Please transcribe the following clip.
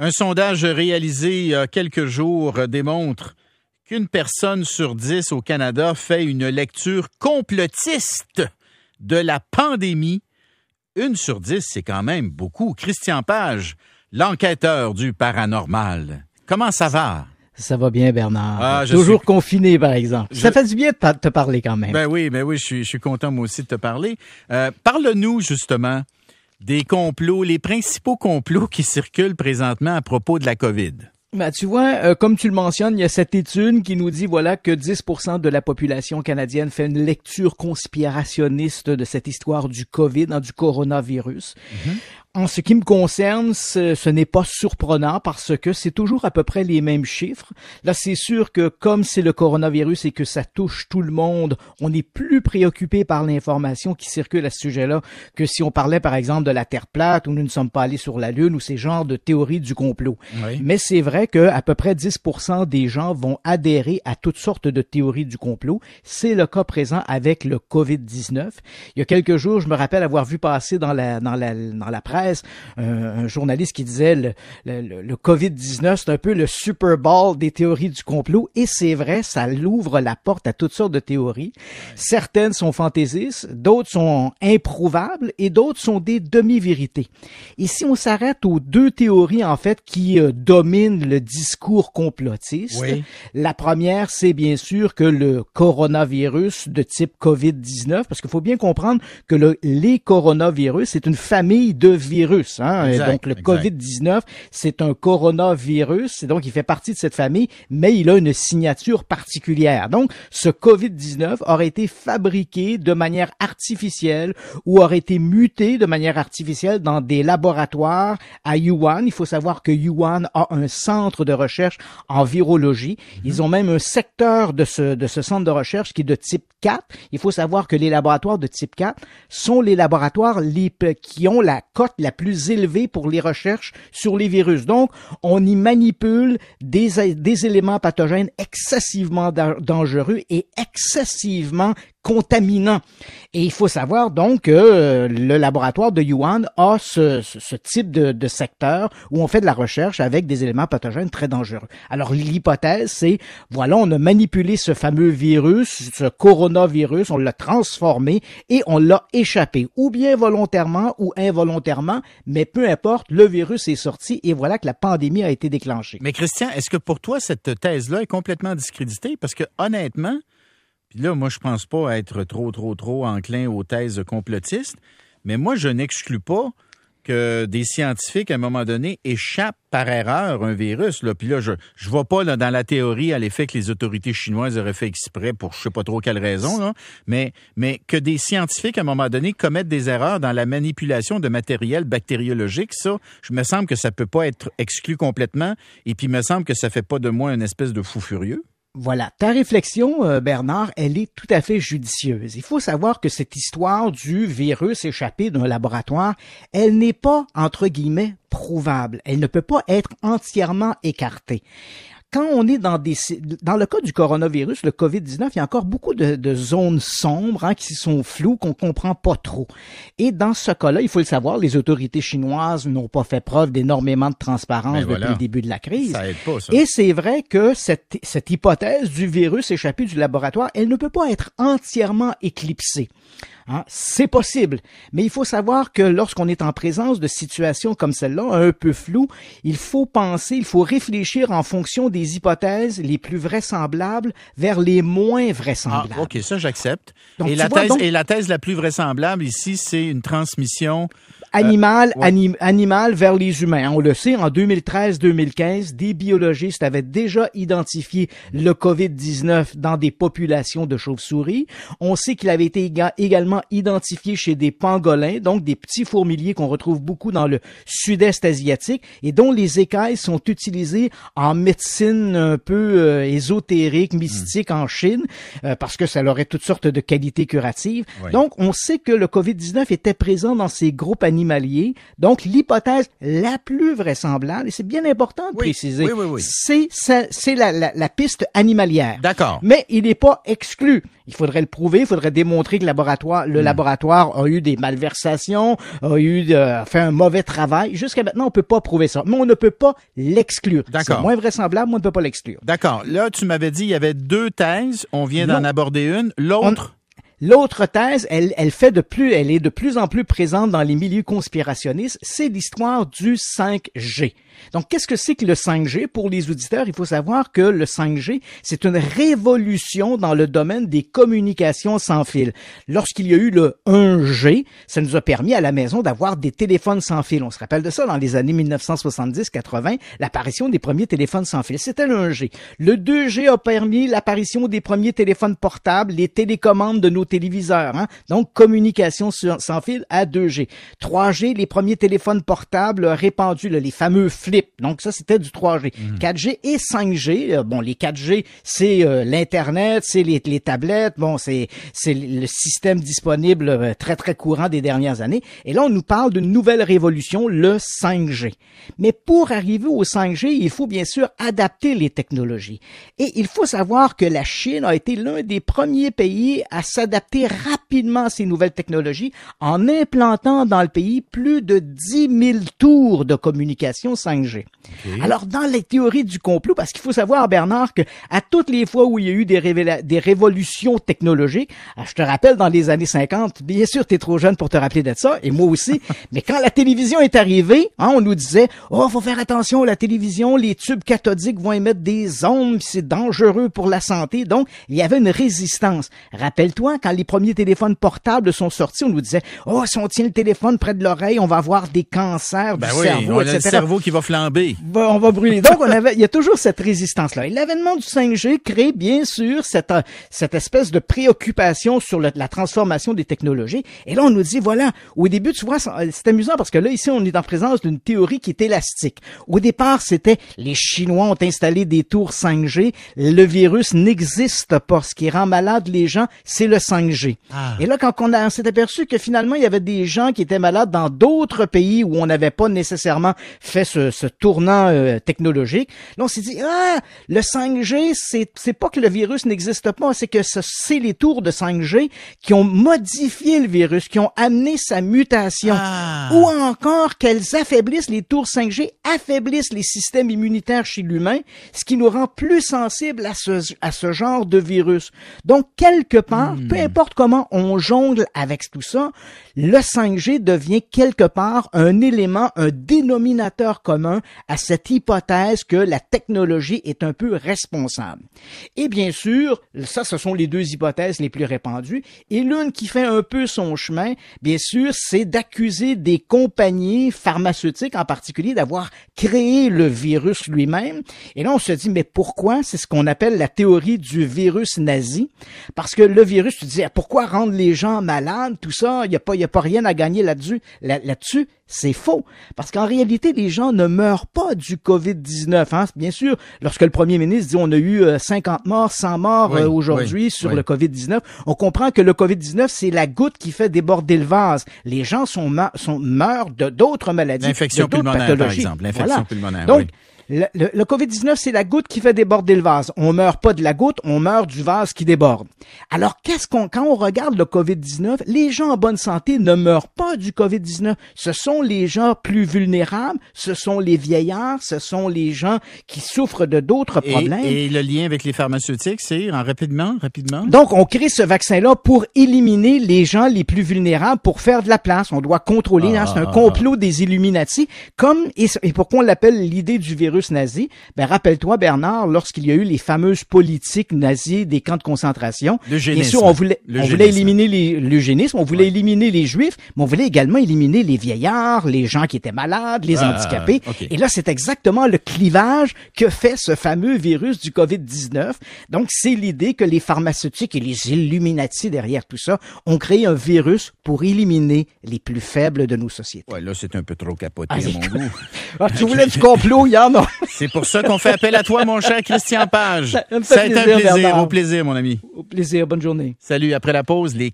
Un sondage réalisé il y a quelques jours démontre qu'une personne sur 10 au Canada fait une lecture complotiste de la pandémie. 1 sur 10, c'est quand même beaucoup. Christian Page, l'enquêteur du paranormal. Comment ça va? Ça va bien, Bernard. Toujours confiné, par exemple. Ça fait du bien de te parler quand même. Ben oui, je suis content moi aussi de te parler. Parle-nous justement des complots, les principaux complots qui circulent présentement à propos de la COVID. Ben, tu vois, comme tu le mentionnes, il y a cette étude qui nous dit, voilà, que 10% de la population canadienne fait une lecture conspirationniste de cette histoire du COVID, du coronavirus. Mm-hmm. En ce qui me concerne, ce n'est pas surprenant parce que c'est toujours à peu près les mêmes chiffres. Là, c'est sûr que comme c'est le coronavirus et que ça touche tout le monde, on est plus préoccupé par l'information qui circule à ce sujet-là que si on parlait, par exemple, de la Terre plate ou nous ne sommes pas allés sur la Lune ou ces genres de théories du complot. Oui. Mais c'est vrai que à peu près 10% des gens vont adhérer à toutes sortes de théories du complot. C'est le cas présent avec le COVID-19. Il y a quelques jours, je me rappelle avoir vu passer dans la presse un journaliste qui disait le COVID-19, c'est un peu le Super Bowl des théories du complot. Et c'est vrai, ça l'ouvre la porte à toutes sortes de théories. Certaines sont fantaisistes, d'autres sont improuvables et d'autres sont des demi-vérités. Et si on s'arrête aux 2 théories, en fait, qui dominent le discours complotiste, oui. La première, c'est bien sûr que le coronavirus de type COVID-19, parce qu'il faut bien comprendre que les coronavirus, c'est une famille de virus, hein. Exact, donc le COVID-19, c'est un coronavirus, et donc il fait partie de cette famille, mais il a une signature particulière. Donc ce COVID-19 aurait été fabriqué de manière artificielle ou aurait été muté de manière artificielle dans des laboratoires à Wuhan. Il faut savoir que Wuhan a un centre de recherche en virologie. Ils ont même un secteur de ce centre de recherche qui est de type 4. Il faut savoir que les laboratoires de type 4 sont les laboratoires qui ont la cote la plus élevée pour les recherches sur les virus. Donc, on y manipule des éléments pathogènes excessivement dangereux et excessivement contaminants. Et il faut savoir donc que le laboratoire de Wuhan a ce type de secteur où on fait de la recherche avec des éléments pathogènes très dangereux. Alors l'hypothèse, c'est, voilà, on a manipulé ce fameux virus, ce coronavirus, on l'a transformé et on l'a échappé, ou bien volontairement ou involontairement, mais peu importe, le virus est sorti et voilà que la pandémie a été déclenchée. Mais Christian, est-ce que pour toi, cette thèse-là est complètement discréditée? Parce que honnêtement, puis là, moi, je pense pas être trop enclin aux thèses complotistes, mais moi, je n'exclus pas que des scientifiques, à un moment donné, échappent par erreur un virus. Là. Puis là, je vois pas là, dans la théorie à l'effet que les autorités chinoises auraient fait exprès pour je sais pas trop quelle raison, là, mais que des scientifiques, à un moment donné, commettent des erreurs dans la manipulation de matériel bactériologique, ça, je me semble que ça peut pas être exclu complètement, et puis il me semble que ça fait pas de moi une espèce de fou furieux. Voilà, ta réflexion, Bernard, elle est tout à fait judicieuse. Il faut savoir que cette histoire du virus échappé d'un laboratoire, elle n'est pas, entre guillemets, prouvable. Elle ne peut pas être entièrement écartée. Quand on est dans le cas du coronavirus, le COVID-19, il y a encore beaucoup de zones sombres qui sont floues, qu'on comprend pas trop. Et dans ce cas-là, il faut le savoir, les autorités chinoises n'ont pas fait preuve d'énormément de transparence depuis le début de la crise. Ça aide pas, ça. Et c'est vrai que cette hypothèse du virus échappé du laboratoire, elle ne peut pas être entièrement éclipsée. Hein, c'est possible, mais il faut savoir que lorsqu'on est en présence de situations comme celle-là, un peu floues, il faut réfléchir en fonction des hypothèses les plus vraisemblables vers les moins vraisemblables. Ah, OK, ça j'accepte. Donc, et la thèse la plus vraisemblable ici, c'est une transmission animale vers les humains. On le sait, en 2013-2015, des biologistes avaient déjà identifié le COVID-19 dans des populations de chauves-souris. On sait qu'il avait été également identifié chez des pangolins, donc des petits fourmiliers qu'on retrouve beaucoup dans le sud-est asiatique et dont les écailles sont utilisées en médecine un peu ésotérique, mystique en Chine, parce que ça aurait toutes sortes de qualités curatives. Oui. Donc, on sait que le COVID-19 était présent dans ces groupes animaux animalier. Donc, l'hypothèse la plus vraisemblable, et c'est bien important de préciser, c'est la piste animalière. D'accord. Mais il n'est pas exclu. Il faudrait le prouver, il faudrait démontrer que le laboratoire a eu des malversations, fait un mauvais travail. Jusqu'à maintenant, on peut pas prouver ça. Mais on ne peut pas l'exclure. D'accord. C'est moins vraisemblable, mais on ne peut pas l'exclure. D'accord. Là, tu m'avais dit, il y avait 2 thèses. On vient d'en aborder une. L'autre? L'autre thèse, elle est de plus en plus présente dans les milieux conspirationnistes, c'est l'histoire du 5G. Donc, qu'est-ce que c'est que le 5G? Pour les auditeurs, il faut savoir que le 5G, c'est une révolution dans le domaine des communications sans fil. Lorsqu'il y a eu le 1G, ça nous a permis à la maison d'avoir des téléphones sans fil. On se rappelle de ça dans les années 1970-80, l'apparition des premiers téléphones sans fil. C'était le 1G. Le 2G a permis l'apparition des premiers téléphones portables, les télécommandes de nos téléviseurs. Donc, communication sans fil à 2G. 3G, les premiers téléphones portables répandus, les fameux flip. Donc, ça, c'était du 3G. 4G et 5G. Bon, les 4G, c'est l'Internet, c'est les tablettes. Bon, c'est le système disponible très, très courant des dernières années. Et là, on nous parle d'une nouvelle révolution, le 5G. Mais pour arriver au 5G, il faut bien sûr adapter les technologies. Et il faut savoir que la Chine a été l'un des premiers pays à s'adapter rapidement à ces nouvelles technologies en implantant dans le pays plus de 10 000 tours de communication 5G. Okay. Alors, dans les théories du complot, parce qu'il faut savoir, Bernard, que à toutes les fois où il y a eu des révolutions technologiques, je te rappelle, dans les années 50, bien sûr, t'es trop jeune pour te rappeler de ça, et moi aussi, mais quand la télévision est arrivée, on nous disait, faut faire attention, la télévision, les tubes cathodiques vont émettre des ondes, c'est dangereux pour la santé, donc il y avait une résistance. Rappelle-toi, quand les premiers téléphones portables sont sortis, on nous disait, si on tient le téléphone près de l'oreille, on va avoir des cancers du cerveau, etc. Le cerveau qui va flamber. On va brûler. Donc, il y a toujours cette résistance-là. Et l'avènement du 5G crée, bien sûr, cette espèce de préoccupation sur la transformation des technologies. Et là, on nous dit, voilà, au début, tu vois, c'est amusant parce que là, ici, on est en présence d'une théorie qui est élastique. Au départ, c'était les Chinois ont installé des tours 5G, le virus n'existe pas. Ce qui rend malade les gens, c'est le 5G. Et là, quand on s'est aperçu que finalement, il y avait des gens qui étaient malades dans d'autres pays où on n'avait pas nécessairement fait ce tournant technologique. Là, on s'est dit, le 5G, c'est pas que le virus n'existe pas, c'est que c'est les tours de 5G qui ont modifié le virus, qui ont amené sa mutation. Ou encore qu'elles affaiblissent, les tours 5G affaiblissent les systèmes immunitaires chez l'humain, ce qui nous rend plus sensibles à ce genre de virus. Donc, quelque part, peu importe comment on jongle avec tout ça, le 5G devient quelque part un élément, un dénominateur commun à cette hypothèse que la technologie est un peu responsable. Et bien sûr, ça, ce sont les deux hypothèses les plus répandues. Et l'une qui fait un peu son chemin, bien sûr, c'est d'accuser des compagnies pharmaceutiques en particulier d'avoir créé le virus lui-même. Et là, on se dit, mais pourquoi? C'est ce qu'on appelle la théorie du virus nazi. Parce que le virus, tu dis, pourquoi rendre les gens malades, tout ça? Il n'y a pas rien à gagner là-dessus. Là-dessus, c'est faux. Parce qu'en réalité, les gens ne meurent pas du COVID-19. Bien sûr, lorsque le premier ministre dit on a eu 50 morts, 100 morts aujourd'hui sur le COVID-19, on comprend que le COVID-19, c'est la goutte qui fait déborder le vase. Les gens meurent d'autres maladies, l'infection pulmonaire, pathologies. par exemple. L'infection pulmonaire, Donc, le COVID-19, c'est la goutte qui fait déborder le vase. On meurt pas de la goutte, on meurt du vase qui déborde. Alors, quand on regarde le COVID-19, les gens en bonne santé ne meurent pas du COVID-19. Ce sont les gens plus vulnérables, ce sont les vieillards, ce sont les gens qui souffrent de d'autres problèmes. Et le lien avec les pharmaceutiques, c'est rapidement? Donc, on crée ce vaccin-là pour éliminer les gens les plus vulnérables, pour faire de la place. On doit contrôler. C'est un complot des Illuminati. Et pourquoi on l'appelle l'idée du virus nazi? Rappelle-toi, Bernard, lorsqu'il y a eu les fameuses politiques nazies des camps de concentration. Bien sûr, on voulait éliminer l'eugénisme, on voulait éliminer les Juifs, mais on voulait également éliminer les vieillards, les gens qui étaient malades, les handicapés. Okay. Et là, c'est exactement le clivage que fait ce fameux virus du COVID-19. Donc, c'est l'idée que les pharmaceutiques et les Illuminati derrière tout ça ont créé un virus pour éliminer les plus faibles de nos sociétés. Ouais, là, c'est un peu trop capoté à mon goût. Tu voulais du complot, il y en a. C'est pour ça qu'on fait appel à toi, mon cher Christian Page. Ça a été un plaisir, Bernard. Au plaisir, mon ami. Au plaisir, bonne journée. Salut, après la pause, les